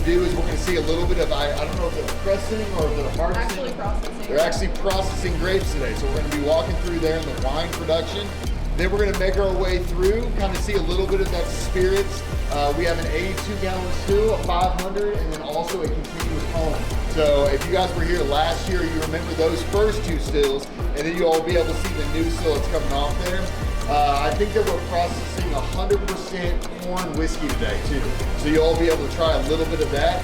to do is we're going to see a little bit of, I don't know if they're pressing or if they're harvesting. Actually processing. They're actually processing grapes today. So we're going to be walking through there in the wine production. Then we're going to make our way through, kind of see a little bit of that spirits. We have an 82-gallon still, a 500, and then also a continuous column. So if you guys were here last year, you remember those first two stills, and then you'll all be able to see the new still that's coming off there. I think that we're processing 100% corn whiskey today too. So you'll all be able to try a little bit of that.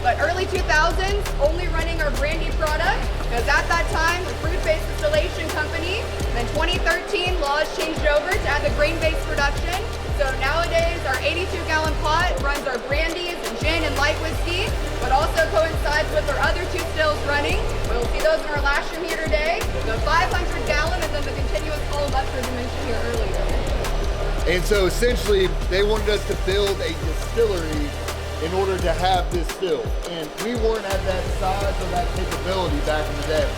But early 2000s, only running our brandy product, because at that time, the fruit-based distillation company. Then 2013, laws changed over to add the grain-based production. So nowadays, our 82-gallon pot runs our brandies and gin and light whiskey, but also coincides with our other two stills running. We'll see those in our last room here today. The 500-gallon and then the continuous column up for dimension here earlier. And so essentially, they wanted us to build a distillery in order to have this still. And we weren't at that size or that capability back in the day.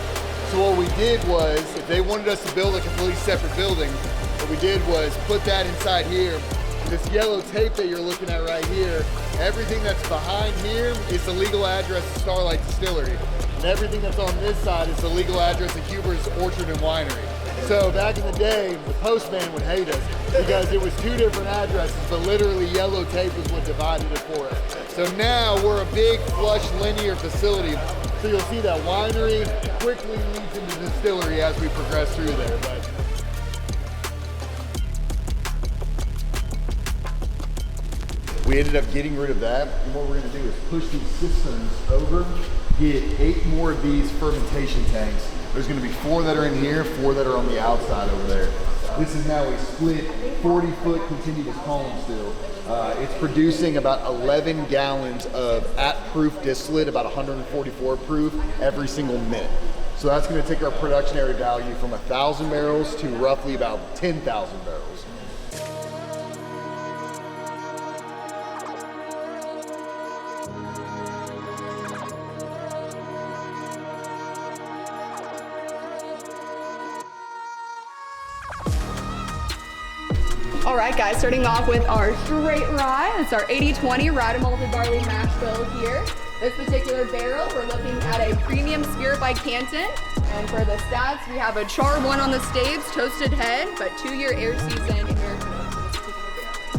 So what we did was, if they wanted us to build a completely separate building, what we did was put that inside here. This yellow tape that you're looking at right here, everything that's behind here is the legal address of Starlight Distillery. And everything that's on this side is the legal address of Huber's Orchard and Winery. So back in the day, the postman would hate us because it was two different addresses, but literally yellow tape was what divided it for us. So now we're a big, flush, linear facility. So you'll see that winery quickly leads into the distillery as we progress through there. But we ended up getting rid of that. And what we're gonna do is push these systems over, get 8 more of these fermentation tanks. There's gonna be 4 that are in here, 4 that are on the outside over there. This is now a split 40-foot continuous column still. It's producing about 11 gallons of at-proof distillate, about 144 proof every single minute. So that's gonna take our production area value from 1,000 barrels to roughly about 10,000 barrels. All right, guys, starting off with our straight rye. It's our 80-20 rye to malted barley mash bill here. This particular barrel, we're looking at a premium spirit by Canton. And for the stats, we have a char 1 on the staves, toasted head, but 2-year air season American oak for this particular barrel.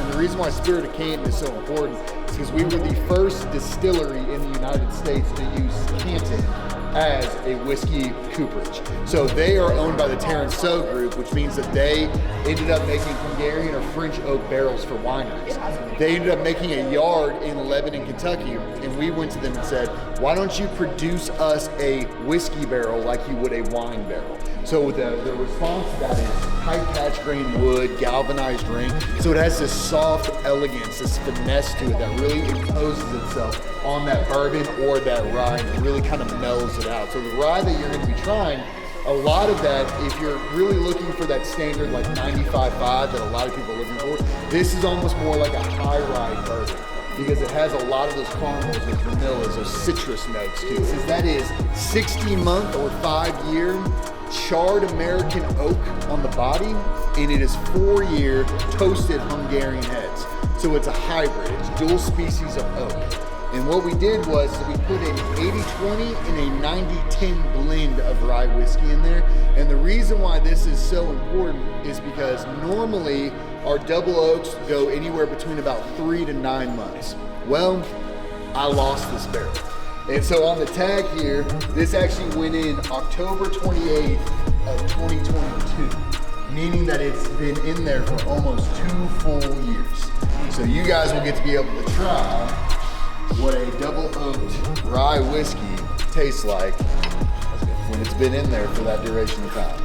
And the reason why Spirit of Canton is so important is because we were the first distillery in the United States to use Canton as a whiskey cooperage. So they are owned by the Terence So Group, which means that they ended up making Hungarian or French oak barrels for wineries. They ended up making a yard in Lebanon, Kentucky, and we went to them and said, why don't you produce us a whiskey barrel like you would a wine barrel? So the response to that is tight patch grain wood, galvanized ring. So it has this soft elegance, this finesse to it that really imposes itself on that bourbon or that rye, and it really kind of mellows it out. So the rye that you're gonna be trying, a lot of that, if you're really looking for that standard like 95.5 that a lot of people are looking for, this is almost more like a high rye bourbon, because it has a lot of those caramels, those vanillas, those citrus notes too. That is 60-month or 5-year charred American oak on the body, and it is 4-year toasted Hungarian heads. So it's a hybrid, it's dual species of oak. And what we did was we put an 80-20 and a 90-10 blend of rye whiskey in there. And the reason why this is so important is because normally our double oaks go anywhere between about 3 to 9 months. Well, I lost this barrel. And so on the tag here, this actually went in October 28th of 2022, meaning that it's been in there for almost 2 full years. So you guys will get to be able to try what a double oaked rye whiskey tastes like when it's been in there for that duration of time.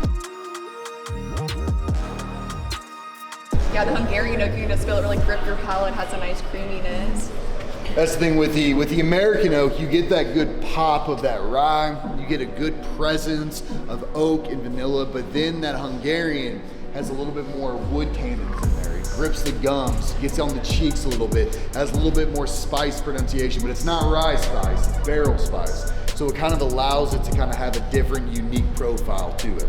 Yeah, the Hungarian oak, you can just feel it really grip your palate, has a nice creaminess. That's the thing with the American oak, you get that good pop of that rye, you get a good presence of oak and vanilla, but then that Hungarian has a little bit more wood tannins in there. It grips the gums, gets on the cheeks a little bit, has a little bit more spice pronunciation, but it's not rye spice, it's barrel spice. So it kind of allows it to kind of have a different, unique profile to it.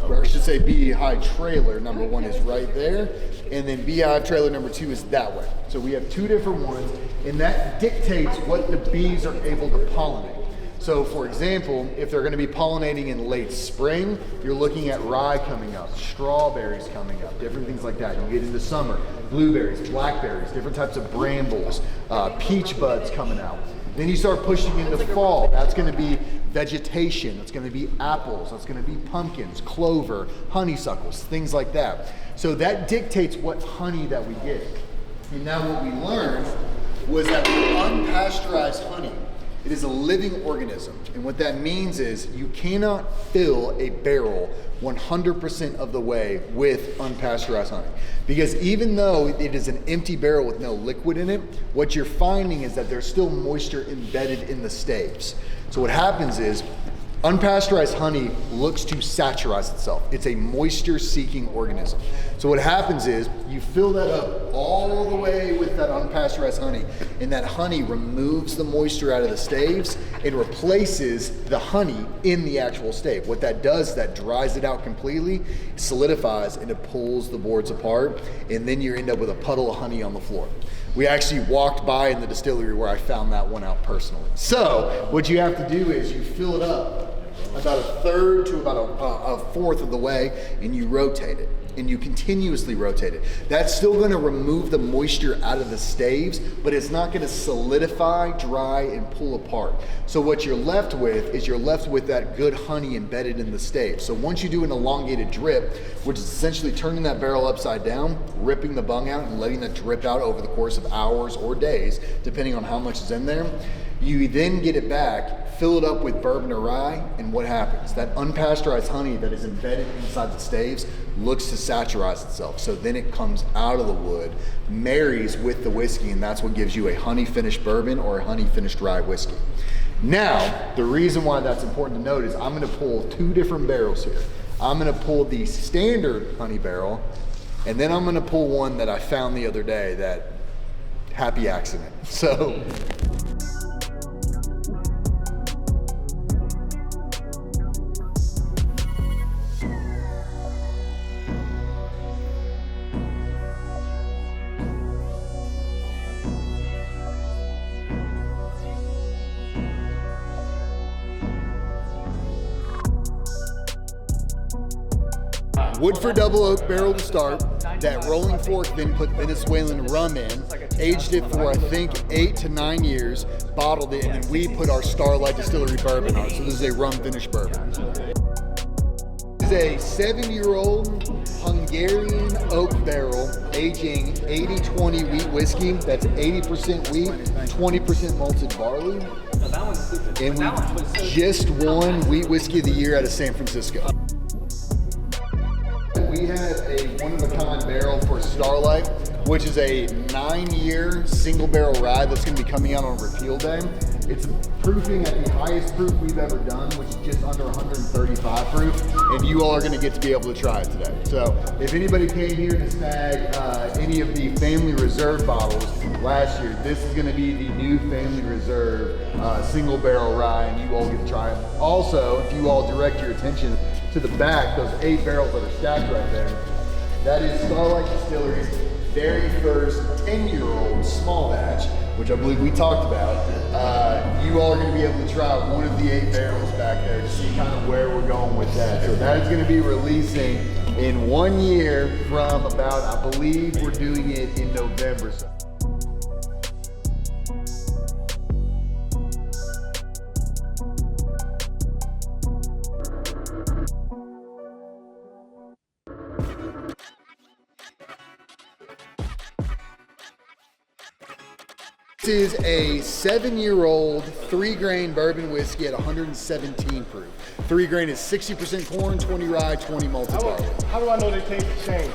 Or I should say beehive trailer number 1 is right there, and then beehive trailer number 2 is that way. So we have 2 different ones, and that dictates what the bees are able to pollinate. So for example, if they're going to be pollinating in late spring, you're looking at rye coming up, strawberries coming up, different things like that. You get into summer, blueberries, blackberries, different types of brambles, peach buds coming out. Then you start pushing into fall. That's going to be vegetation. It's going to be apples. It's going to be pumpkins, clover, honeysuckles, things like that. So that dictates what honey that we get. And now what we learned was that with unpasteurized honey, it is a living organism. And what that means is you cannot fill a barrel 100% of the way with unpasteurized honey. Because even though it is an empty barrel with no liquid in it, what you're finding is that there's still moisture embedded in the staves. So what happens is unpasteurized honey looks to saturize itself. It's a moisture-seeking organism. So what happens is you fill that up all the way with that unpasteurized honey, and that honey removes the moisture out of the staves and replaces the honey in the actual stave. What that does is that dries it out completely, solidifies, and it pulls the boards apart, and then you end up with a puddle of honey on the floor. We actually walked by in the distillery where I found that one out personally. So what you have to do is you fill it up about a third to about a fourth of the way, and you rotate it, and you continuously rotate it. That's still going to remove the moisture out of the staves, but it's not going to solidify, dry, and pull apart. So what you're left with is you're left with that good honey embedded in the stave. So once you do an elongated drip, which is essentially turning that barrel upside down, ripping the bung out, and letting that drip out over the course of hours or days, depending on how much is in there, you then get it back, fill it up with bourbon or rye, and what happens? That unpasteurized honey that is embedded inside the staves looks to saturize itself. So then it comes out of the wood, marries with the whiskey, and that's what gives you a honey finished bourbon or a honey finished rye whiskey. Now, the reason why that's important to note is I'm gonna pull 2 different barrels here. I'm gonna pull the standard honey barrel, and then I'm gonna pull one that I found the other day, that happy accident. So. Woodford double oak barrel to start. That rolling fork then put Venezuelan rum in, aged it for I think 8 to 9 years, bottled it, and then we put our Starlight Distillery bourbon on it. So this is a rum finished bourbon. This is a 7-year-old Hungarian oak barrel aging 80-20 wheat whiskey. That's 80% wheat, 20% malted barley. And we just won Wheat Whiskey of the Year out of San Francisco. We have a one-of-a-kind barrel for Starlight, which is a 9-year single barrel rye that's going to be coming out on repeal day. It's proofing at the highest proof we've ever done, which is just under 135 proof, and you all are going to get to be able to try it today. So if anybody came here to snag any of the Family Reserve bottles last year, this is going to be the new Family Reserve single barrel rye, and you all get to try it. Also, if you all direct your attention to the back, those 8 barrels that are stacked right there, that is Starlight Distillery's very first 10-year-old small batch, which I believe we talked about. You all are going to be able to try one of the 8 barrels back there to see kind of where we're going with that. So that is going to be releasing in 1 year from about, I believe we're doing it in November. So this is a 7-year-old 3-grain bourbon whiskey at 117 proof. 3 grain is 60% corn, 20 rye, 20 malted barley. How do I know they taste the same?